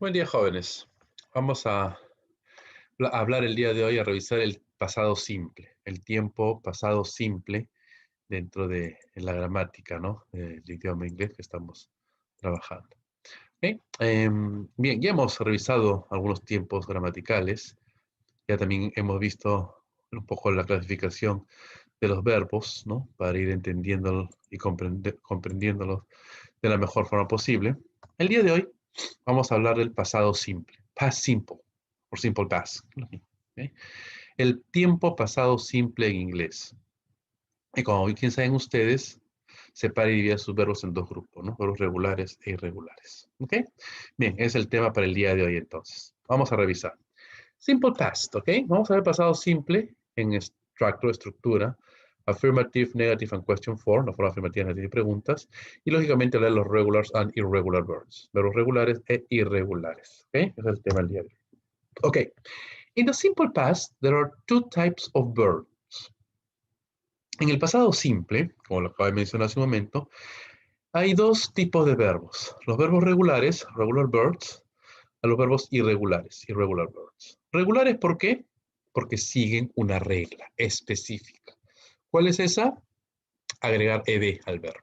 Buen día, jóvenes. Vamos a hablar el día de hoy, a revisar el pasado simple, el tiempo pasado simple dentro de la gramática, ¿no? Del idioma inglés que estamos trabajando. ¿Ok? Bien, ya hemos revisado algunos tiempos gramaticales, ya también hemos visto un poco la clasificación de los verbos, ¿no? Para ir entendiéndolo y comprendiéndolos de la mejor forma posible. El día de hoy vamos a hablar del pasado simple, past simple, o simple past. ¿Ok? El tiempo pasado simple en inglés. Y como bien saben ustedes, separa y divide sus verbos en dos grupos, ¿no? Verbos regulares e irregulares. ¿Ok? Bien, es el tema para el día de hoy entonces. Vamos a revisar. Simple past, ¿ok? Vamos a ver pasado simple en estructura, affirmative, negative and question form, la forma afirmativa, negativa y preguntas, y lógicamente leer los regulars and irregular verbs, verbos regulares e irregulares, ¿ok? Ese es el tema del día de hoy. Ok, in the simple past, there are two types of verbs. En el pasado simple, como lo acabo de mencionar hace un momento, hay dos tipos de verbos. Los verbos regulares, regular verbs, a los verbos irregulares, irregular verbs. Regulares, ¿por qué? Porque siguen una regla específica. ¿Cuál es esa? Agregar ed al verbo.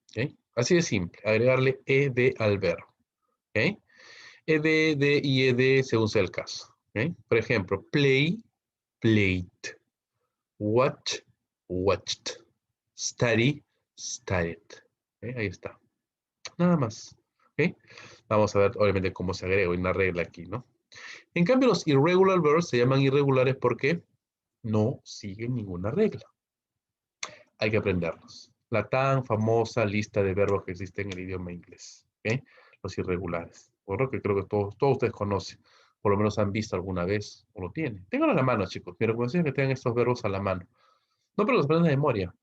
¿Okay? Así de simple, agregarle ed al verbo. ¿Okay? Ed, de y ed según sea el caso. ¿Okay? Por ejemplo, play, played. Watch, watched. Study, studied. ¿Okay? Ahí está. Nada más. ¿Okay? Vamos a ver, obviamente, cómo se agrega una regla aquí, ¿no? En cambio, los irregular verbs se llaman irregulares porque no siguen ninguna regla. Hay que aprenderlos. La tan famosa lista de verbos que existe en el idioma inglés. ¿Okay? Los irregulares. Por que creo que todos ustedes conocen. Por lo menos han visto alguna vez o lo tienen. Ténganlo a la mano, chicos. Mi recomendación es que tengan estos verbos a la mano. No para que los aprendan de memoria,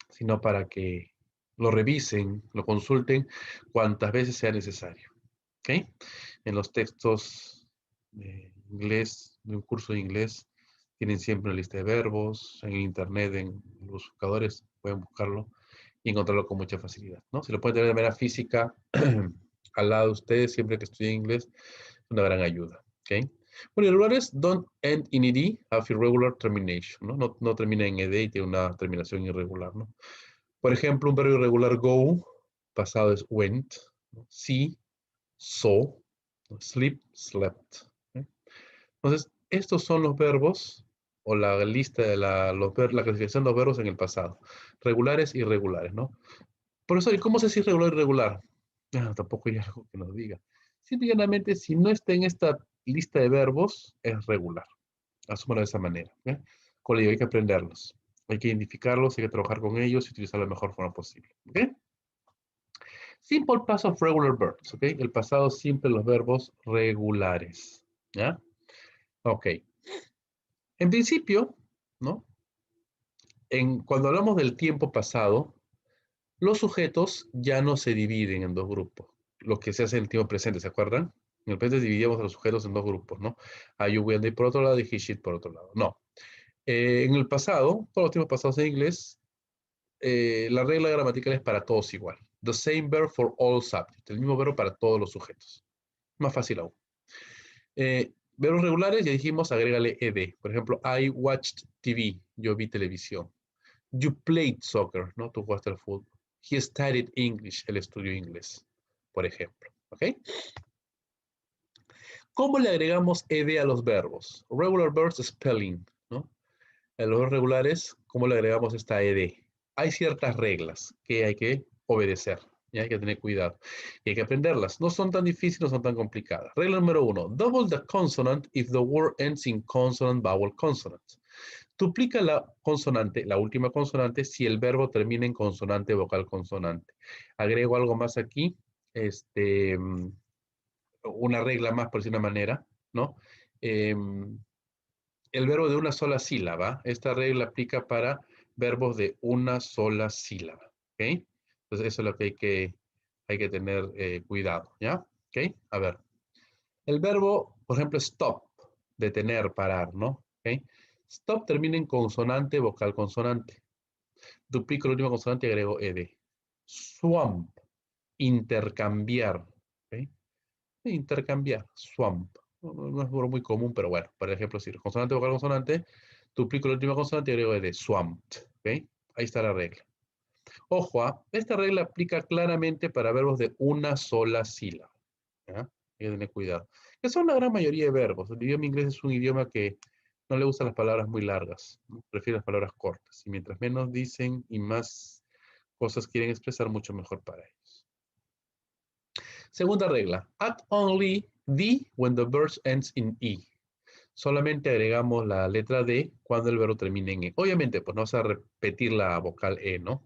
sino para que lo revisen, lo consulten cuantas veces sea necesario. ¿Okay? En los textos de inglés, de un curso de inglés, tienen siempre una lista de verbos. En internet, en los buscadores, pueden buscarlo y encontrarlo con mucha facilidad, ¿no? Si lo pueden tener de manera física al lado de ustedes, siempre que estudien inglés, es una gran ayuda. ¿Okay? Bueno, irregulares don't end in ed, have irregular termination, ¿no? No termina en ed y tiene una terminación irregular, ¿no? Por ejemplo, un verbo irregular go, pasado es went, ¿no? See, saw, sleep, slept. ¿Eh? Entonces, estos son los verbos o la lista de la clasificación de los verbos en el pasado. Regulares y irregulares, ¿no? Por eso, ¿y cómo sé si es regular o irregular? Tampoco hay algo que nos diga. Simplemente, si no está en esta lista de verbos, es regular. Asúmalo de esa manera. ¿Eh? Con ello hay que aprenderlos. Hay que identificarlos, hay que trabajar con ellos y utilizar la mejor forma posible. ¿Ok? Simple past of regular verbs, ¿ok? El pasado simple, los verbos regulares, ¿ya? Ok. En principio, ¿no? Cuando hablamos del tiempo pasado, los sujetos ya no se dividen en dos grupos. Lo que se hace en el tiempo presente, ¿se acuerdan? En el presente dividíamos a los sujetos en dos grupos, ¿no? A you, will, they por otro lado y he, she por otro lado. No. En el pasado, todos los tiempos pasados en inglés, la regla gramatical es para todos igual. The same verb for all subjects. El mismo verbo para todos los sujetos. Más fácil aún. Verbos regulares, ya dijimos, agrégale ed. Por ejemplo, I watched TV. Yo vi televisión. You played soccer, ¿no? Tú jugaste al fútbol. He studied English. Él estudió inglés, por ejemplo. ¿Ok? ¿Cómo le agregamos ed a los verbos? Regular verbs spelling, ¿no? En los verbos regulares, ¿cómo le agregamos esta ed? Hay ciertas reglas que hay que obedecer. Y hay que tener cuidado. Y hay que aprenderlas. No son tan difíciles, no son tan complicadas. Regla número 1. Double the consonant if the word ends in consonant, vowel, consonant. Duplica la consonante, la última consonante, si el verbo termina en consonante, vocal, consonante. Agrego algo más aquí. Una regla más, por decir una manera, ¿no? El verbo de una sola sílaba. Esta regla aplica para verbos de una sola sílaba. ¿Ok? Entonces, eso es lo que hay que tener cuidado. ¿Ya? ¿Ok? A ver. El verbo, por ejemplo, stop, detener, parar, ¿no? ¿Ok? Stop termina en consonante, vocal, consonante. Duplico la última consonante y agrego ed. Swamp, intercambiar. ¿Ok? intercambiar, swamp. No es muy común, pero bueno, por ejemplo, si consonante, vocal, consonante, duplico la última consonante y agrego de swamped. ¿Ok? Ahí está la regla. Ojo, esta regla aplica claramente para verbos de una sola sílaba. ¿Ya? Hay que tener cuidado. Que son la gran mayoría de verbos. El idioma inglés es un idioma que no le gustan las palabras muy largas, ¿no? Prefiere las palabras cortas. Y mientras menos dicen y más cosas quieren expresar, mucho mejor para ellos. Segunda regla. Add only the when the verb ends in E. Solamente agregamos la letra D cuando el verbo termine en E. Obviamente, pues no vas a repetir la vocal E, ¿no?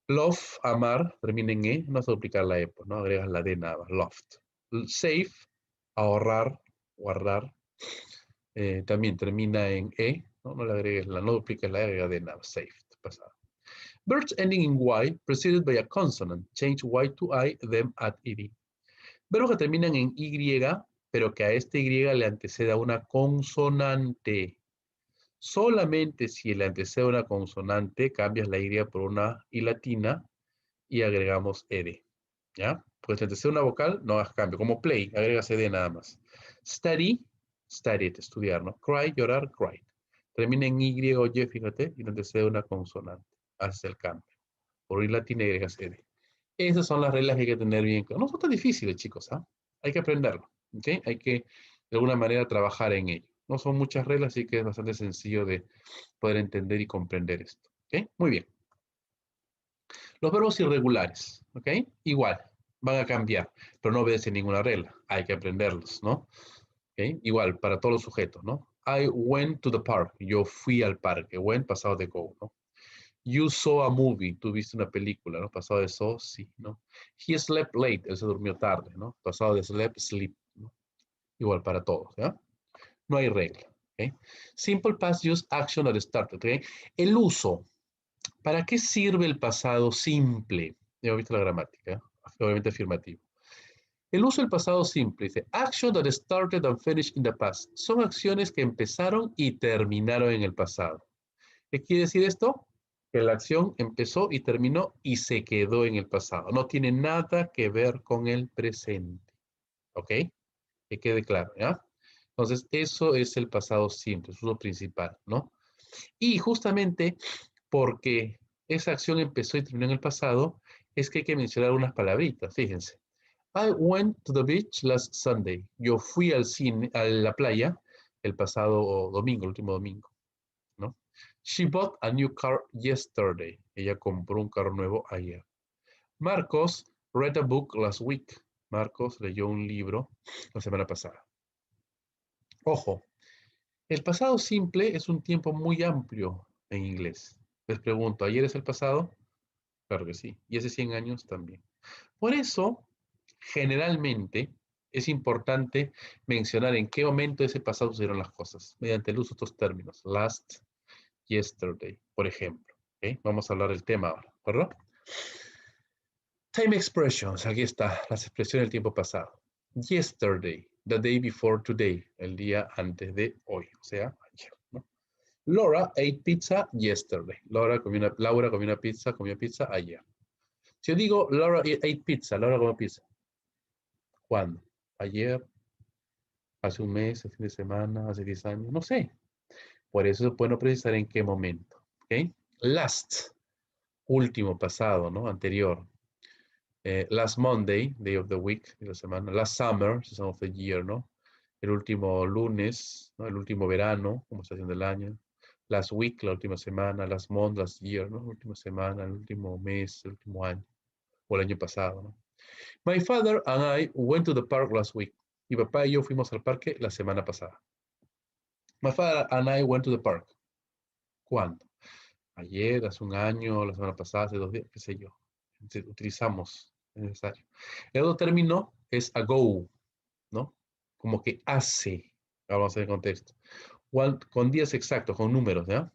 Love, amar, termina en E, no vas a duplicar la E, pues, ¿no? Agregas la D nada más, loved. Save, ahorrar, guardar, también termina en E, ¿no? No le agregues no dupliques la E, agrega D nada más, saved, pasado. Verbs ending in Y, preceded by a consonant, change Y to I, them add ed. Verbos que terminan en Y, pero que a este Y le anteceda una consonante. Solamente si le antecede una consonante, cambias la Y por una I latina y agregamos ed. ¿Ya? Pues le antecede una vocal, no hagas cambio. Como play, agregas ed nada más. Study, studied, estudiar, ¿no? Cry, llorar, cried. Termina en Y o Y, fíjate, y le antecede una consonante. Haces el cambio. Por I latina y agregas ed. Esas son las reglas que hay que tener bien. No son tan difíciles, chicos, ¿ah? Hay que aprenderlo, ¿ok? Hay que, de alguna manera, trabajar en ello. No son muchas reglas, así que es bastante sencillo de poder entender y comprender esto, ¿ok? Muy bien. Los verbos irregulares, ¿ok? Igual, van a cambiar, pero no obedecen ninguna regla. Hay que aprenderlos, ¿no? ¿Ok? Igual, para todos los sujetos, ¿no? I went to the park. Yo fui al parque. Went, pasado de go, ¿no? You saw a movie, tú viste una película, ¿no? Pasado de saw, sí, ¿no? He slept late, él se durmió tarde, ¿no? Pasado de slept, sleep, ¿no? Igual para todos, ¿ya? No hay regla, ¿ok? Simple past use action at start, ¿ok? El uso. ¿Para qué sirve el pasado simple? Ya visto la gramática, obviamente afirmativo. El uso del pasado simple dice, action that started and finished in the past. Son acciones que empezaron y terminaron en el pasado. ¿Qué quiere decir esto? Que la acción empezó y terminó y se quedó en el pasado. No tiene nada que ver con el presente. ¿Ok? Que quede claro, ¿ya? Entonces, eso es el pasado simple, su uso principal, ¿no? Y justamente porque esa acción empezó y terminó en el pasado, es que hay que mencionar unas palabritas, fíjense. I went to the beach last Sunday. Yo fui al cine, a la playa el pasado domingo, el último domingo, ¿no? She bought a new car yesterday. Ella compró un carro nuevo ayer. Marcos read a book last week. Marcos leyó un libro la semana pasada. Ojo, el pasado simple es un tiempo muy amplio en inglés. Les pregunto, ¿ayer es el pasado? Claro que sí. Y hace 100 años también. Por eso, generalmente, es importante mencionar en qué momento de ese pasado sucedieron las cosas, mediante el uso de estos términos. Last, yesterday, por ejemplo. ¿Okay? Vamos a hablar del tema ahora, ¿verdad? Time expressions, aquí está, las expresiones del tiempo pasado. Yesterday, the day before today, el día antes de hoy, o sea, ayer, ¿no? Laura ate pizza yesterday. Laura comió pizza ayer. Si yo digo Laura ate pizza, Laura comió pizza. ¿Cuándo? Ayer, hace un mes, hace fin de semana, hace 10 años, no sé. Por eso es bueno precisar en qué momento. ¿Ok? Last, último, pasado, ¿no? Anterior. Last Monday, day of the week, de la semana. Last summer, season of the year, ¿no? El último lunes, ¿no? El último verano, como estación del año. Last week, la última semana. Last month, last year, ¿no? La última semana, el último mes, el último año. O el año pasado, ¿no? My father and I went to the park last week. Mi papá y yo fuimos al parque la semana pasada. My father and I went to the park. ¿Cuándo? Ayer, hace un año, la semana pasada, hace 2 días, qué sé yo. Utilizamos, es necesario. El otro término es ago, ¿no? Como que hace. Ahora vamos a ver el contexto. Con días exactos, con números, ¿ya?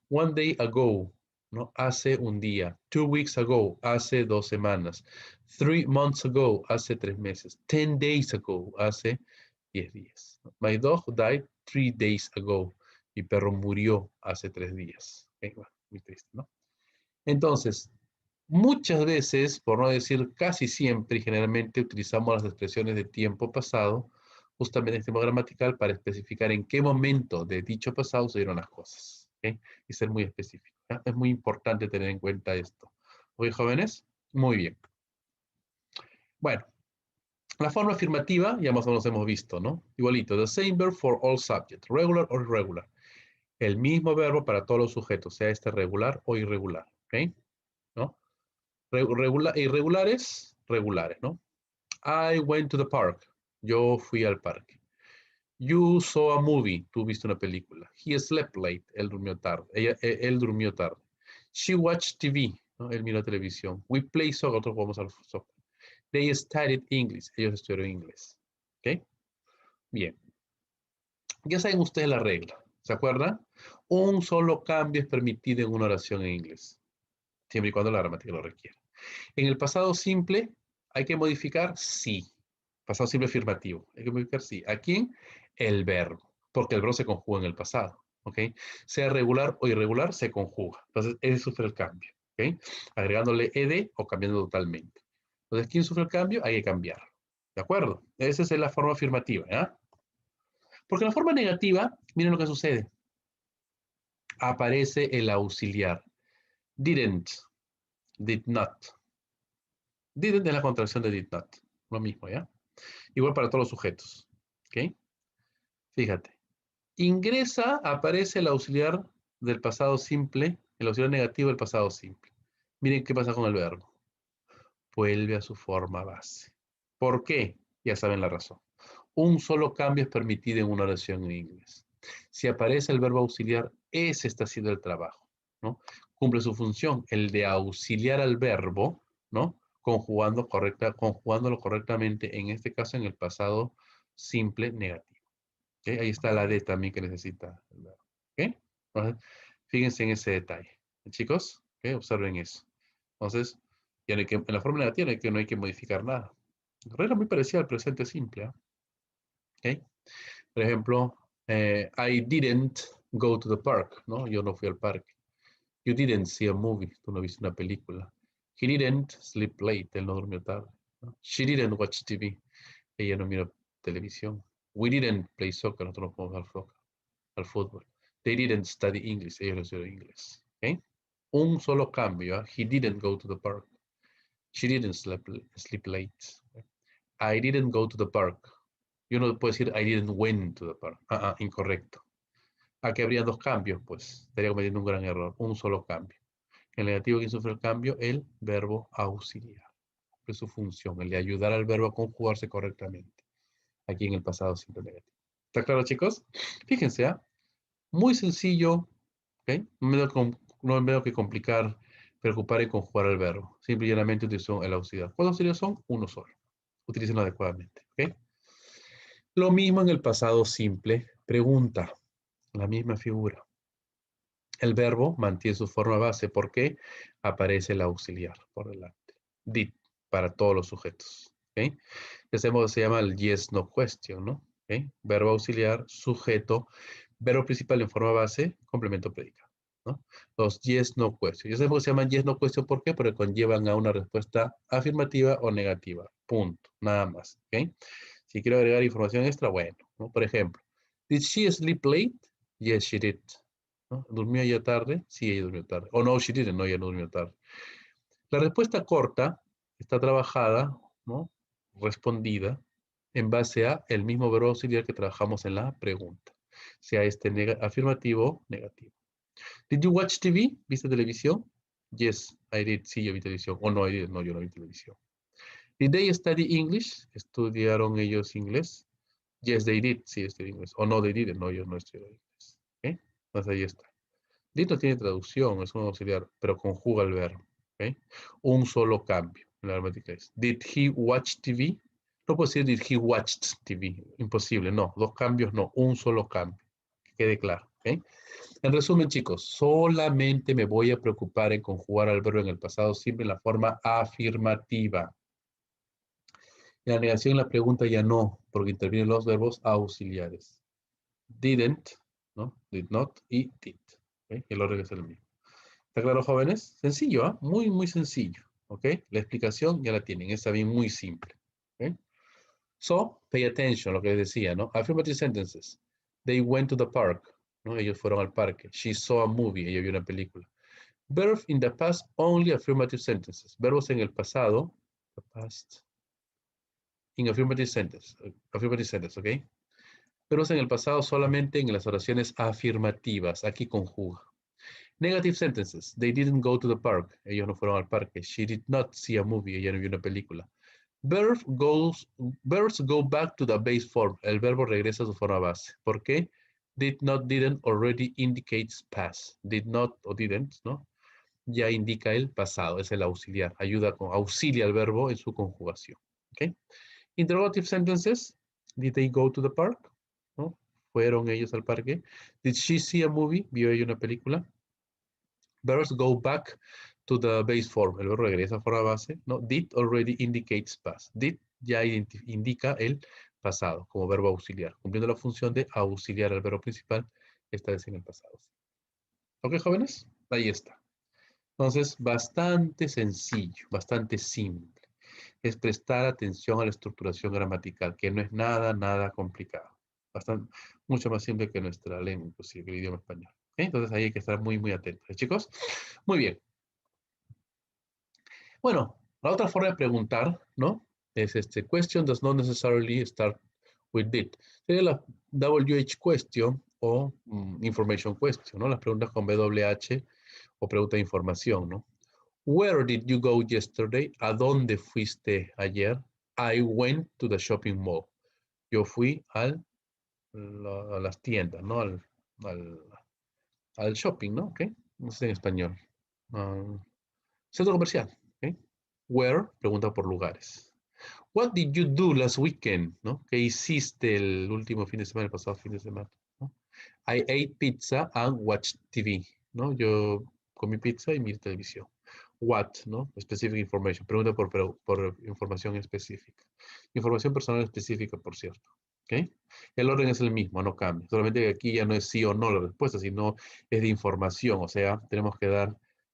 One day ago, ¿no? Hace un día. 2 weeks ago, hace 2 semanas. 3 months ago, hace 3 meses. 10 days ago, hace 10 días. My dog died 3 days ago. Mi perro murió hace 3 días. Okay, bueno, muy triste, ¿no? Entonces, Muchas veces, por no decir casi siempre y generalmente, utilizamos las expresiones de tiempo pasado, justamente en el tiempo gramatical, para especificar en qué momento de dicho pasado se dieron las cosas. ¿Ok? Y ser muy específico. ¿Ya? Es muy importante tener en cuenta esto. ¿Oye, jóvenes? Muy bien. Bueno, la forma afirmativa ya más o menos hemos visto, ¿no? Igualito, the same verb for all subjects, regular or irregular. El mismo verbo para todos los sujetos, sea este regular o irregular, ¿ok? ¿No? Irregulares, regulares, ¿no? I went to the park. Yo fui al parque. You saw a movie. Tú viste una película. He slept late. Él durmió tarde. Él durmió tarde. She watched TV. ¿No? Él miró televisión. We play soccer. Nosotros jugamos al soccer. They studied English. Ellos estudiaron inglés. ¿Ok? Bien. Ya saben ustedes la regla. ¿Se acuerdan? Un solo cambio es permitido en una oración en inglés. Siempre y cuando la gramática lo requiera. En el pasado simple, ¿hay que modificar? Sí. Pasado simple afirmativo. Hay que modificar sí. ¿A quién? El verbo. Porque el verbo se conjuga en el pasado. ¿Ok? Sea regular o irregular, se conjuga. Entonces, ese sufre el cambio. ¿Ok? Agregándole ed o cambiando totalmente. Entonces, ¿quién sufre el cambio? Hay que cambiarlo. ¿De acuerdo? Esa es la forma afirmativa. ¿Ya? Porque en la forma negativa, miren lo que sucede. Aparece el auxiliar. Didn't, did not. Didn't es la contracción de did not. Lo mismo, ¿ya? Igual para todos los sujetos. ¿Ok? Fíjate. Ingresa, aparece el auxiliar del pasado simple, el auxiliar negativo del pasado simple. Miren qué pasa con el verbo. Vuelve a su forma base. ¿Por qué? Ya saben la razón. Un solo cambio es permitido en una oración en inglés. Si aparece el verbo auxiliar, ese está haciendo el trabajo, ¿no? Cumple su función, el de auxiliar al verbo, ¿no? Conjugándolo correctamente, en este caso en el pasado simple negativo. ¿Okay? Ahí está la D también que necesita el verbo. ¿Okay? Entonces, fíjense en ese detalle. Chicos, ¿okay? Observen eso. Entonces, ya no hay que, en la forma negativa no hay que modificar nada. Regla muy parecida al presente simple. ¿Okay? Por ejemplo, I didn't go to the park, ¿no? Yo no fui al parque. You didn't see a movie, tú no viste una película. He didn't sleep late, él no durmió tarde. ¿No? She didn't watch TV, ella no miró televisión. We didn't play soccer, nosotros no jugamos al fútbol. They didn't study English, ellos no estudiaron inglés. ¿Okay? Un solo cambio, ¿eh? He didn't go to the park. She didn't sleep late. I didn't go to the park. Yo no puedo decir I didn't went to the park. Incorrecto. Aquí habría dos cambios, pues estaría cometiendo un gran error. Un solo cambio. El negativo, ¿quién sufre el cambio? El verbo auxiliar. Es su función, el de ayudar al verbo a conjugarse correctamente. Aquí en el pasado simple negativo. ¿Está claro, chicos? Fíjense, ¿ah? Muy sencillo, ¿ok? No me veo que complicar, preocupar y conjugar el verbo. Simple y llanamente utilizan el auxiliar. ¿Cuántos auxiliares son? Uno solo. Utilícenlo adecuadamente, ¿ok? Lo mismo en el pasado simple. Pregunta, la misma figura. El verbo mantiene su forma base porque aparece el auxiliar por delante. Did, para todos los sujetos, ¿ok? Se llama el yes, no question, ¿no? ¿Ok? Verbo auxiliar, sujeto, verbo principal en forma base, complemento predicado, ¿no? Los yes, no question. Ya sabemos que se llaman yes, no question, ¿por qué? Porque conllevan a una respuesta afirmativa o negativa, punto, nada más, ¿ok? Si quiero agregar información extra, bueno, ¿no? Por ejemplo, did she sleep late? Yes, she did. ¿No? ¿Durmió ella tarde? Sí, ella durmió tarde. O no, she didn't, no, ella no durmió tarde. La respuesta corta está trabajada, ¿no? Respondida en base a el mismo verbo auxiliar que trabajamos en la pregunta, sea este afirmativo o negativo. Did you watch TV? ¿Viste televisión? Yes, I did. Sí, yo vi televisión. O no, I did. No, yo no vi televisión. Did they study English? ¿Estudiaron ellos inglés? Yes, they did. Sí, estudiaron inglés. O no, they didn't. No, ellos no estudiaron inglés. ¿Okay? Entonces ahí está. Did no tiene traducción, es un auxiliar, pero conjuga el verbo. ¿Okay? Un solo cambio en la gramática es, did he watch TV? No puedo decir did he watched TV, imposible, no, dos cambios no, un solo cambio, que quede claro. ¿Okay? En resumen, chicos, solamente me voy a preocupar en conjugar al verbo en el pasado siempre en la forma afirmativa. En la negación, la pregunta ya no, porque intervienen los verbos auxiliares. Didn't, ¿no? Did not y did. ¿Okay? El orden es el mismo. ¿Está claro, jóvenes? Sencillo, ¿ah? Muy, muy sencillo. ¿Ok? La explicación ya la tienen. Está bien, muy simple. ¿Ok? So, pay attention, lo que les decía, ¿no? Affirmative sentences. They went to the park, ¿no? Ellos fueron al parque. She saw a movie, ella vio una película. Verb in the past, only affirmative sentences. Verbos en el pasado, the past, in affirmative sentence, ¿ok? Verbos en el pasado solamente en las oraciones afirmativas. Aquí conjuga. Negative sentences. They didn't go to the park. Ellos no fueron al parque. She did not see a movie. Ella no vio una película. Verbs go back to the base form. El verbo regresa a su forma base. ¿Por qué? Did not, didn't already indicates past. Did not o didn't, ¿no? Ya indica el pasado, es el auxiliar. Auxilia al verbo en su conjugación. ¿Ok? Interrogative sentences. Did they go to the park? ¿No? ¿Fueron ellos al parque? Did she see a movie? ¿Vio ella una película? Verbs go back to the base form. El verbo regresa a forma base. ¿No? Did already indicates past. Did ya indica el pasado como verbo auxiliar, cumpliendo la función de auxiliar al verbo principal, esta vez en el pasado. ¿Ok, jóvenes? Ahí está. Entonces, bastante sencillo, bastante simple. Es prestar atención a la estructuración gramatical, que no es nada, nada complicado. Bastante, mucho más simple que nuestra lengua, inclusive, que el idioma español. ¿Ok? Entonces, ahí hay que estar muy, muy atentos. Chicos, muy bien. Bueno, la otra forma de preguntar, ¿no? Es question does not necessarily start with did. Sería la WH question o information question, ¿no? Las preguntas con WH o pregunta de información, ¿no? Where did you go yesterday? ¿A dónde fuiste ayer? I went to the shopping mall. Yo fui a las tiendas, ¿no? Al shopping, ¿no? ¿Ok? No sé en español. Centro comercial, ¿ok? Where, pregunta por lugares. What did you do last weekend? ¿No? ¿Qué hiciste el último fin de semana, el pasado fin de semana? ¿No? I ate pizza and watched TV, ¿no? Yo comí pizza y miré televisión. What, ¿no? Specific information. Pregunta por información específica. Información personal específica, por cierto. ¿Ok? El orden es el mismo, no cambia. Solamente que aquí ya no es sí o no la respuesta, sino es de información. O sea, tenemos que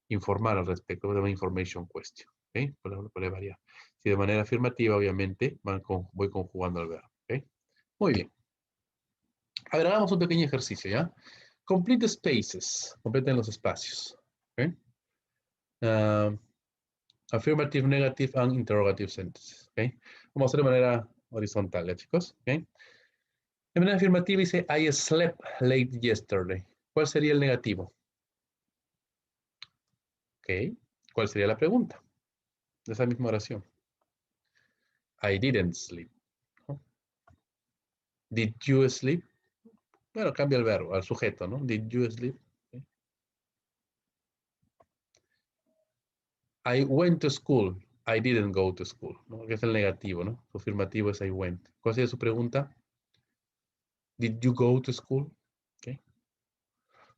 informar al respecto. Se llama information question. ¿Ok? Puede variar. Si de manera afirmativa, obviamente, voy conjugando el verbo. ¿Ok? Muy bien. A ver, hagamos un pequeño ejercicio, ¿ya? Complete the spaces. Completen los espacios. ¿Ok? Affirmative, negative, and interrogative sentences. ¿Ok? Vamos a hacer de manera horizontal, ¿ya, chicos? ¿Ok? De manera afirmativa dice, I slept late yesterday. ¿Cuál sería el negativo? ¿Ok? ¿Cuál sería la pregunta de esa misma oración? I didn't sleep. ¿No? Did you sleep? Bueno, cambia el verbo, al sujeto, ¿no? Did you sleep? ¿Okay? I went to school. I didn't go to school, ¿no? Que es el negativo, ¿no? Su afirmativo es I went. ¿Cuál sería su pregunta? Did you go to school? ¿Okay?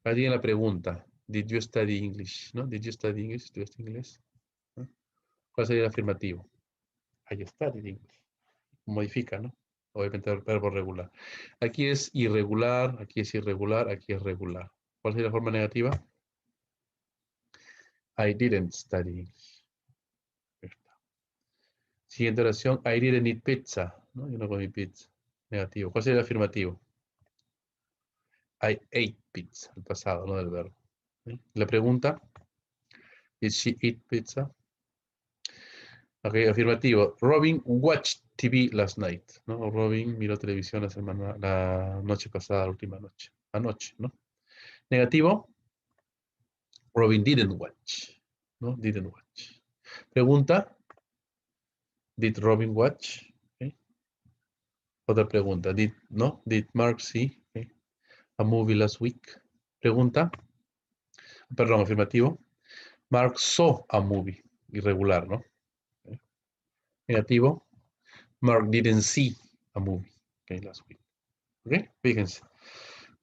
Ahora tiene la pregunta. Did you study English? ¿No? Did you study English? ¿Estudiaste inglés? ¿No? ¿Cuál sería el afirmativo? I studied English. Modifica, ¿no? Obviamente el verbo regular. Aquí es irregular, aquí es irregular, aquí es regular. ¿Cuál sería la forma negativa? I didn't study English. Siguiente oración, I didn't eat pizza. ¿No? Yo no comí pizza. Negativo. ¿Cuál sería el afirmativo? I ate pizza, el pasado, no del verbo. ¿Sí? La pregunta, did she eat pizza? Ok, afirmativo. Robin watched TV last night. ¿No? Robin miró televisión la noche pasada, la última noche. Anoche, ¿no? Negativo. Robin didn't watch. ¿No? Didn't watch. Pregunta. Did Robin watch? Okay. Otra pregunta. Did Mark see a movie last week? Pregunta. Perdón, afirmativo. Mark saw a movie. Irregular, ¿no? Okay. Negativo. Mark didn't see a movie last week. ¿Ok? Fíjense.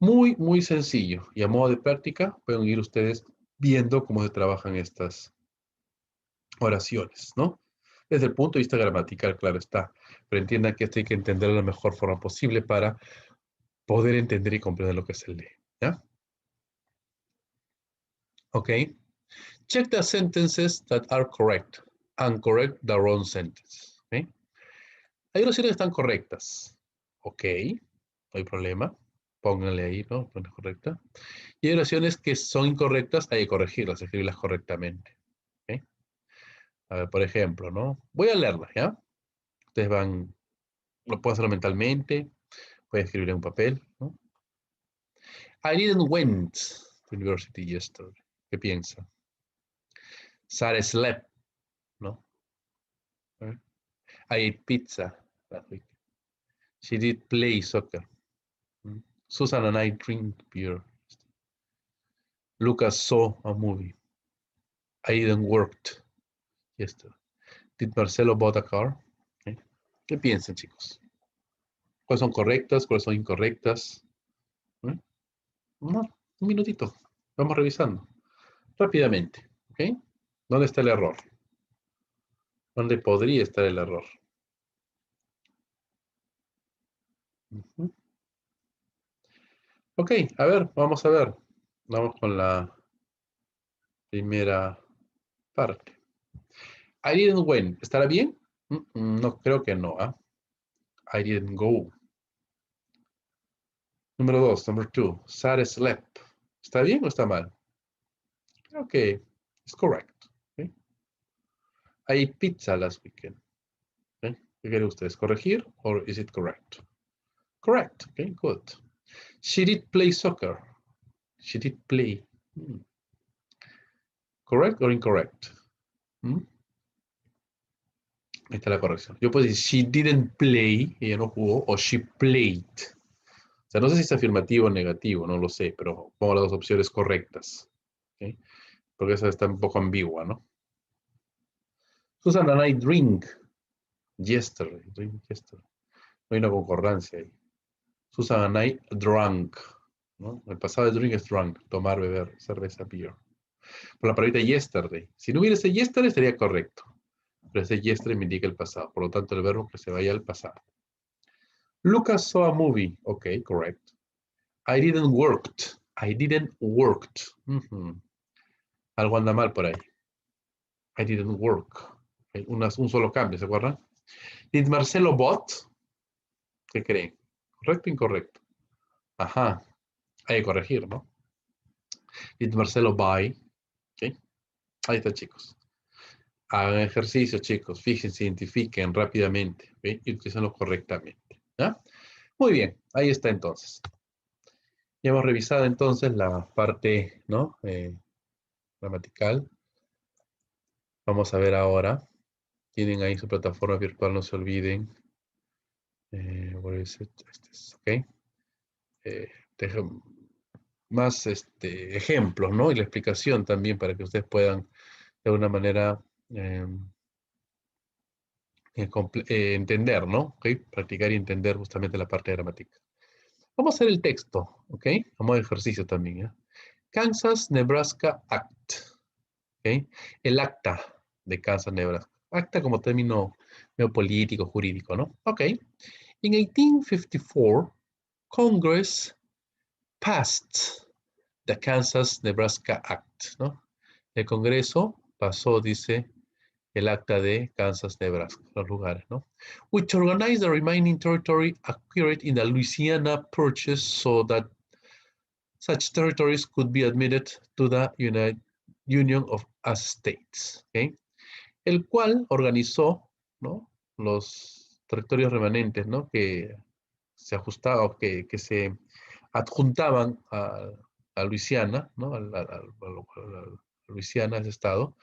Muy, muy sencillo. Y a modo de práctica, pueden ir ustedes viendo cómo se trabajan estas oraciones, ¿no? Desde el punto de vista gramatical, claro está. Pero entiendan que esto hay que entenderlo de la mejor forma posible para poder entender y comprender lo que se lee, ¿ya? Ok. Check the sentences that are correct and correct the wrong sentence. ¿Okay? Hay oraciones que están correctas. Ok, no hay problema. Pónganle ahí, ¿no? Pone correcta. Y hay oraciones que son incorrectas, hay que corregirlas, escribirlas correctamente. ¿Okay? A ver, por ejemplo, ¿no? Voy a leerlas, ¿ya? Ustedes van, lo pueden hacerlo mentalmente, pueden escribir en un papel, ¿no? I didn't went to university yesterday. ¿Qué piensa? Sarah slept, ¿no? I ate pizza last week. She did play soccer. Susan and I drink beer. Lucas saw a movie. I didn't work yesterday. Did Marcelo bought a car? ¿Okay? ¿Qué piensan, chicos? ¿Cuáles son correctas? ¿Cuáles son incorrectas? ¿Eh? No, un minutito. Vamos revisando. Rápidamente. ¿Okay? ¿Dónde está el error? ¿Dónde podría estar el error? Ok, a ver, vamos a ver. Vamos con la primera parte. I didn't win. ¿Estará bien? No, creo que no. ¿Ah? I didn't go. Número 2, number 2. Sarah slept. ¿Está bien o está mal? Ok, it's correct. Okay. I ate pizza last weekend. Okay. ¿Qué quieren ustedes? ¿Corregir or is it correct? Correct. Okay, good. She did play soccer. She did play. Correct or incorrect? Ahí está la corrección. Yo puedo decir, she didn't play, ella no jugó, o she played. O sea, no sé si es afirmativo o negativo, no lo sé, pero pongo las dos opciones correctas. ¿Okay? Porque esa está un poco ambigua, ¿no? Susan and I drink yesterday. Drink yesterday. No hay una concordancia ahí. Susan and I drank. ¿No? El pasado de drink es drunk, tomar, beber, cerveza, beer. Por la palabra yesterday. Si no hubiera ese yesterday, estaría correcto. Pero ese yesterday me indica el pasado. Por lo tanto, el verbo que se vaya al pasado. Lucas saw a movie. Okay, correct. I didn't worked. I didn't worked. Algo anda mal por ahí. I didn't work. Okay, un solo cambio, ¿se acuerdan? Did Marcelo bought? ¿Qué creen? ¿Correcto o incorrecto? Ajá. Hay que corregir, ¿no? Did Marcelo buy? Okay. Ahí está, chicos. Hagan ejercicio, chicos. Fíjense, identifiquen rápidamente. ¿Okay? Y utilícenlo correctamente. ¿Ya? Muy bien. Ahí está entonces. Ya hemos revisado entonces la parte, ¿no? Gramatical. Vamos a ver ahora. Tienen ahí su plataforma virtual, no se olviden. Where is it? Este es, ok. Más ejemplos, ¿no? Y la explicación también para que ustedes puedan de alguna manera entender, ¿no? ¿Okay? Practicar y entender justamente la parte de gramática. Vamos a hacer el texto, ¿ok? Vamos a ejercicio también, ¿ya? Kansas, Nebraska Act. ¿Okay? El acta de Kansas, Nebraska. Acta como término político, jurídico, ¿no? Ok. In 1854, Congress passed the Kansas-Nebraska Act, ¿no? El Congreso pasó, dice, el acta de Kansas-Nebraska, los lugares, ¿no? Which organized the remaining territory acquired in the Louisiana Purchase so that such territories could be admitted to the Union of States, ¿okay? El cual organizó, ¿no? Los territorios remanentes, ¿no? Que se ajustaban, que se adjuntaban a Luisiana, ¿no? A Luisiana, ese estado,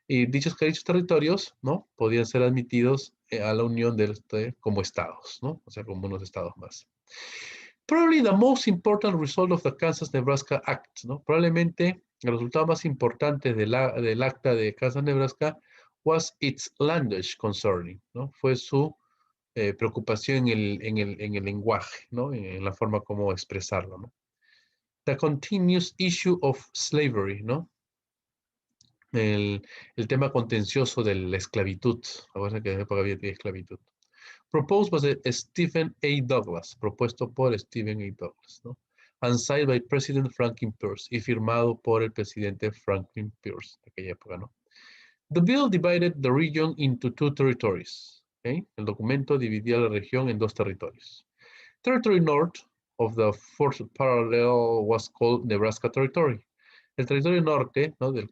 y dichos territorios, ¿no? Podían ser admitidos a la unión como estados, ¿no? O sea, como unos estados más. Probably the most important result of the Kansas-Nebraska Act, ¿no? Probablemente el resultado más importante del acta de Kansas-Nebraska was its language concerning, ¿no? Fue su preocupación en el lenguaje, ¿no? En la forma como expresarlo, ¿no? The continuous issue of slavery, ¿no? El tema contencioso de la esclavitud. Ahora que en época había esclavitud. Proposed by Stephen A. Douglas, propuesto por Stephen A. Douglas, ¿no? and signed by President Franklin Pierce, y firmado por el presidente Franklin Pierce de aquella época, ¿no? The bill divided the region into two territories. ¿Okay? El documento dividía la región en dos territorios. Territory north of the fourth parallel was called Nebraska Territory. El territorio norte, ¿no? del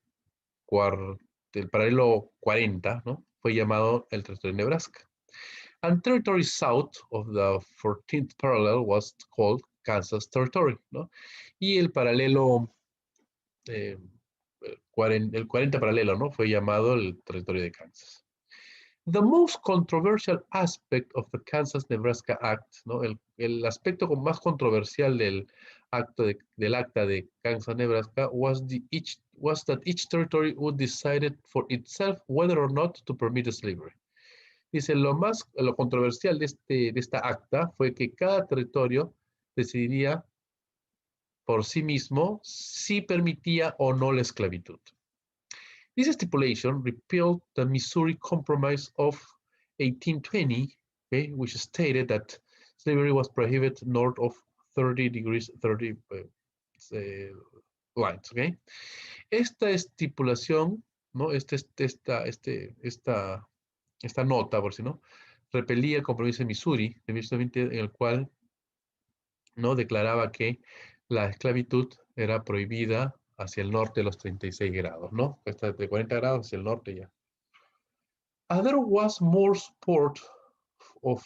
paralelo 40, ¿no? Fue llamado el territorio de Nebraska. And territory south of the 14th parallel was called Kansas Territory, ¿no? Y el paralelo, el 40 paralelo, ¿no? Fue llamado el territorio de Kansas. The most controversial aspect of the Kansas-Nebraska Act, ¿no? El aspecto más controversial del acta de Kansas-Nebraska was that each territory would decide for itself whether or not to permit slavery. Dice, lo controversial de esta acta fue que cada territorio decidiría por sí mismo si permitía o no la esclavitud. This stipulation repealed the Missouri Compromise of 1820, okay, which stated that slavery was prohibited north of 30 degrees 30 lines. Okay. Esta estipulación, ¿no? Esta nota, por si no, repelía el compromiso de Missouri, en el cual no declaraba que la esclavitud era prohibida hacia el norte de los 36 grados, ¿no? Esta de 40 grados hacia el norte ya. There was more support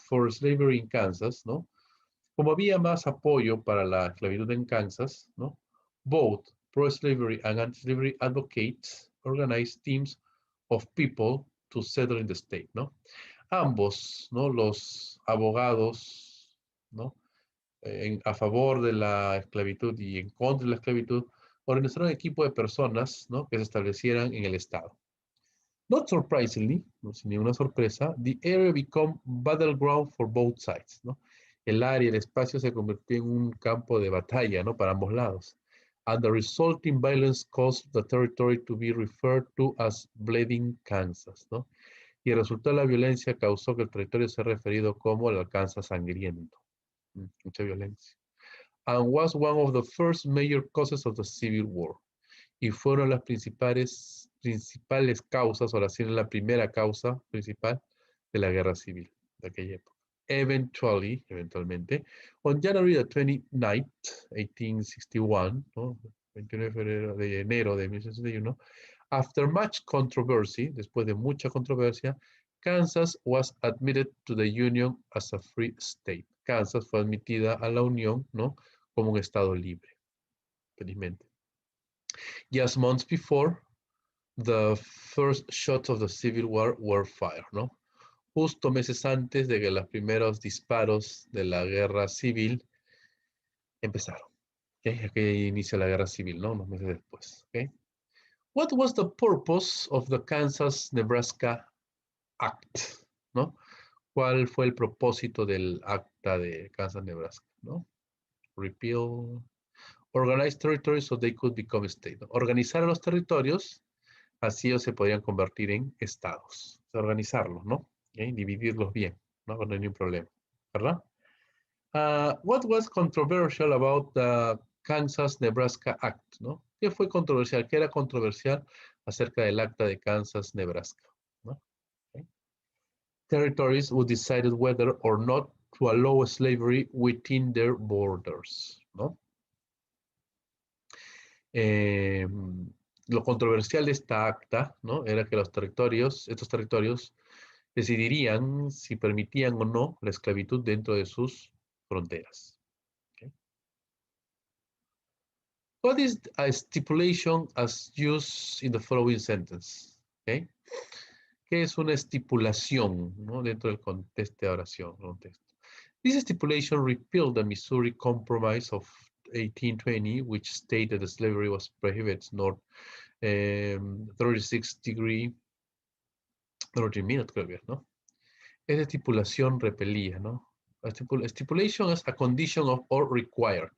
for slavery in Kansas, ¿no? Como había más apoyo para la esclavitud en Kansas, ¿no? Both pro-slavery and anti-slavery advocates organized teams of people to settle in the state, ¿no? Ambos, ¿no? Los abogados, ¿no? A favor de la esclavitud y en contra de la esclavitud, organizaron un equipo de personas, ¿no? Que se establecieran en el estado. Not surprisingly, no sin ninguna sorpresa, the area became battleground for both sides, ¿no? El área, el espacio se convirtió en un campo de batalla, ¿no? Para ambos lados. And the resulting violence caused the territory to be referred to as Bleeding Kansas, ¿no? Y el resultado de la violencia causó que el territorio sea referido como el Kansas sangriento. Mucha violencia. And was one of the first major causes of the Civil War. Y fueron las principales causas, o la primera causa principal de la guerra civil de aquella época. Eventualmente, on January 29, 1861, ¿no? 29 de enero de 1861, after much controversy, después de mucha controversia, Kansas was admitted to the Union as a free state. Kansas fue admitida a la Unión, ¿no? Como un estado libre, felizmente. Just months before, the first shots of the Civil War were fired, ¿no? Justo meses antes de que los primeros disparos de la guerra civil empezaron. ¿Okay? Aquí inicia la guerra civil, ¿no? Unos meses después. ¿Okay? What was the purpose of the Kansas-Nebraska Act? ¿No? ¿Cuál fue el propósito del acta de Kansas-Nebraska? ¿No? Repeal, organize territories so they could become state. Organizar a los territorios, así ellos se podrían convertir en estados. O sea, organizarlos, ¿no? ¿Okay? Dividirlos bien, ¿no? No hay ningún problema, ¿verdad? What was controversial about the Kansas-Nebraska Act, ¿no? ¿Qué fue controversial? ¿Qué era controversial acerca del acta de Kansas-Nebraska? ¿No? Okay. Territories would decide whether or not to allow slavery within their borders, ¿no? Lo controversial de esta acta, ¿no? Era que estos territorios, decidirían si permitían o no la esclavitud dentro de sus fronteras. Okay. What is a stipulation as used in the following sentence? Okay. ¿Qué es una estipulación, ¿no? Dentro del contexto de oración? This stipulation repealed the Missouri Compromise of 1820, which stated that slavery was prohibited north 36 degree, 30 minutes, creo que, ¿no? Esa estipulación repelía, ¿no? Stipulation es a condition of or required,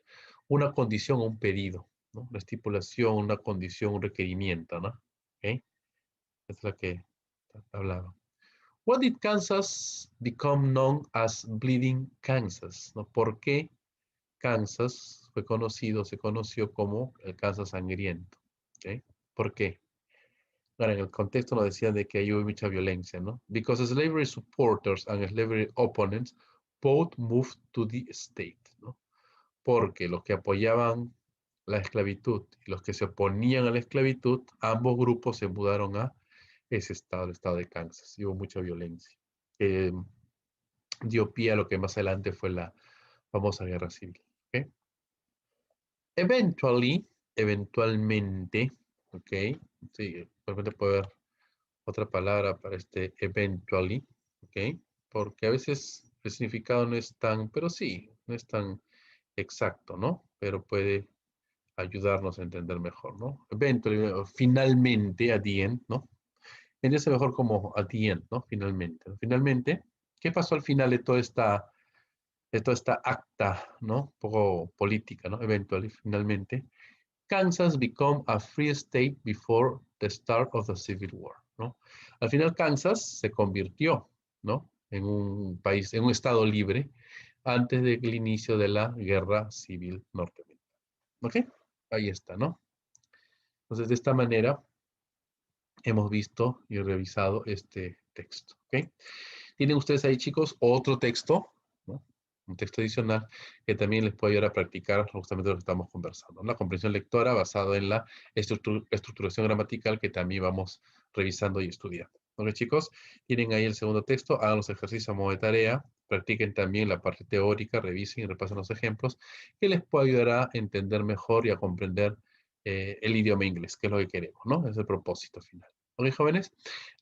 una condición o un pedido, ¿no? Una estipulación, una condición, un requerimiento, ¿no? ¿Okay? Es la que hablaba. What did Kansas become known as Bleeding Kansas? ¿No? ¿Por qué Kansas fue conocido, se conoció como el Kansas sangriento. ¿Ok? ¿Por qué? Ahora, en el contexto nos decían de que ahí hubo mucha violencia, ¿no? Because slavery supporters and slavery opponents both moved to the state, ¿no? Porque los que apoyaban la esclavitud y los que se oponían a la esclavitud, ambos grupos se mudaron a ese estado, el estado de Kansas. Y hubo mucha violencia. Dio pie a lo que más adelante fue la famosa guerra civil. ¿Ok? Eventualmente, ¿ok? Sí, probablemente puede haber otra palabra para este eventually, ¿ok? Porque a veces el significado no es tan, pero sí, no es tan exacto, ¿no? Pero puede ayudarnos a entender mejor, ¿no? Eventually, finalmente, at the end, ¿no? Entiende mejor como at the end, ¿no? Finalmente. Finalmente, ¿qué pasó al final de toda esta acta, ¿no? Un poco política, ¿no? Eventually, finalmente. Kansas become a free state before the start of the Civil War, ¿no? Al final Kansas se convirtió, ¿no? En un país, en un estado libre antes del inicio de la Guerra Civil Norteamericana. ¿Ok? Ahí está, ¿no? Entonces, de esta manera hemos visto y revisado este texto, ¿ok? Tienen ustedes ahí, chicos, otro texto, ¿no? Un texto adicional que también les puede ayudar a practicar justamente lo que estamos conversando. La comprensión lectora basada en la estructuración gramatical que también vamos revisando y estudiando. ¿Ok, chicos? Tienen ahí el segundo texto, hagan los ejercicios a modo de tarea, practiquen también la parte teórica, revisen y repasen los ejemplos, que les puede ayudar a entender mejor y a comprender el idioma inglés, que es lo que queremos, ¿no? Es el propósito final. ¿Ok, jóvenes?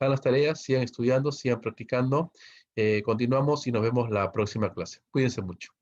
Hagan las tareas, sigan estudiando, sigan practicando. Continuamos y nos vemos la próxima clase. Cuídense mucho.